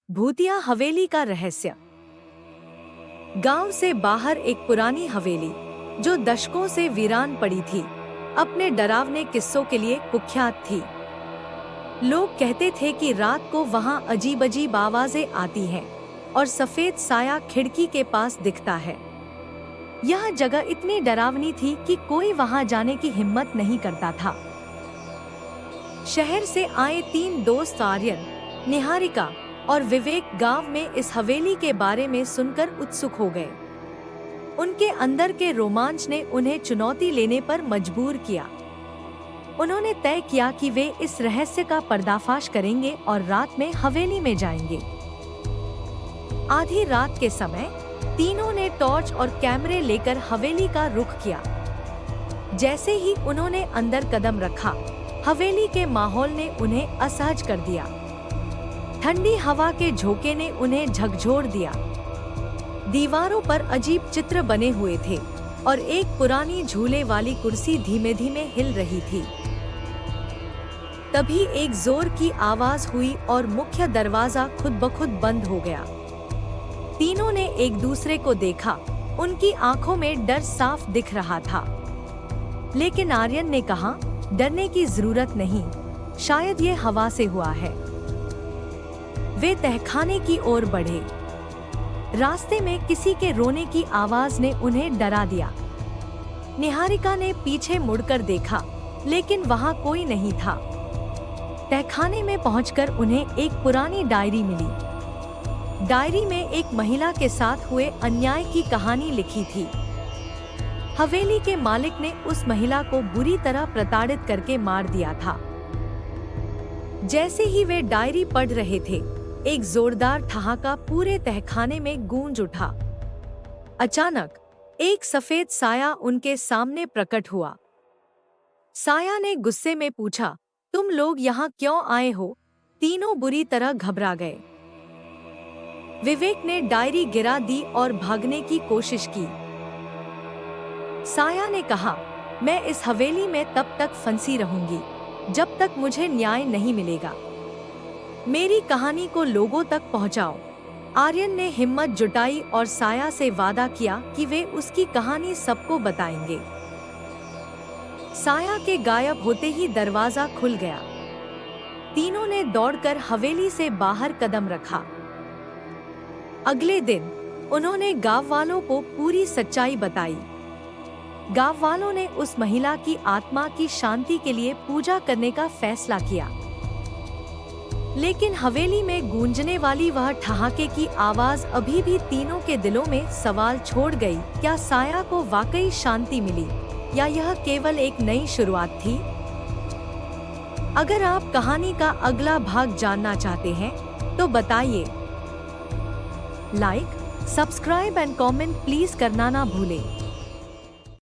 भूतिया हवेली का रहस्य। गांव से बाहर एक पुरानी हवेली जो दशकों से वीरान पड़ी थी, अपने डरावने किस्सों के लिए कुख्यात थी। लोग कहते थे कि रात को वहां अजीब अजीब आवाजें आती हैं और सफेद साया खिड़की के पास दिखता है। यह जगह इतनी डरावनी थी कि कोई वहां जाने की हिम्मत नहीं करता था। शहर से आए 3 दोस्त आर्यन, निहारिका और विवेक गांव में इस हवेली के बारे में सुनकर उत्सुक हो गए। उनके अंदर के रोमांच ने उन्हें चुनौती लेने पर मजबूर किया। उन्होंने तय किया कि वे इस रहस्य का पर्दाफाश करेंगे और रात में हवेली में जाएंगे। आधी रात के समय तीनों ने टॉर्च और कैमरे लेकर हवेली का रुख किया। जैसे ही उन्होंने अंदर कदम रखा, हवेली के माहौल ने उन्हें असहज कर दिया। ठंडी हवा के झोंके ने उन्हें झकझोर दिया। दीवारों पर अजीब चित्र बने हुए थे और एक पुरानी झूले वाली कुर्सी धीमे धीमे हिल रही थी। तभी एक जोर की आवाज हुई और मुख्य दरवाजा खुद ब खुद बंद हो गया। तीनों ने एक दूसरे को देखा। उनकी आंखों में डर साफ दिख रहा था। लेकिन आर्यन ने कहा, डरने की जरूरत नहीं, शायद ये हवा से हुआ है। वे तहखाने की ओर बढ़े। रास्ते में किसी के रोने की आवाज ने उन्हें डरा दिया। निहारिका ने पीछे मुड़कर देखा, लेकिन वहां कोई नहीं था। तहखाने में पहुंचकर उन्हें एक पुरानी डायरी मिली। डायरी में एक महिला के साथ हुए अन्याय की कहानी लिखी थी। हवेली के मालिक ने उस महिला को बुरी तरह प्रताड़ित करके मार दिया था। जैसे ही वे डायरी पढ़ रहे थे, एक जोरदार ठहाका पूरे तहखाने में गूंज उठा। अचानक एक सफेद साया उनके सामने प्रकट हुआ। साया ने गुस्से में पूछा, तुम लोग यहाँ क्यों आए हो? तीनों बुरी तरह घबरा गए। विवेक ने डायरी गिरा दी और भागने की कोशिश की। साया ने कहा, मैं इस हवेली में तब तक फंसी रहूंगी जब तक मुझे न्याय नहीं मिलेगा। मेरी कहानी को लोगों तक पहुंचाओ। आर्यन ने हिम्मत जुटाई और साया से वादा किया कि वे उसकी कहानी सबको बताएंगे। साया के गायब होते ही दरवाजा खुल गया। तीनों ने दौड़कर हवेली से बाहर कदम रखा। अगले दिन उन्होंने गांव वालों को पूरी सच्चाई बताई। गांव वालों ने उस महिला की आत्मा की शांति के लिए पूजा करने का फैसला किया। लेकिन हवेली में गूंजने वाली वह ठहाके की आवाज अभी भी तीनों के दिलों में सवाल छोड़ गई। क्या साया को वाकई शांति मिली या यह केवल एक नई शुरुआत थी? अगर आप कहानी का अगला भाग जानना चाहते हैं तो बताइए। Like, subscribe and comment please करना ना भूलें।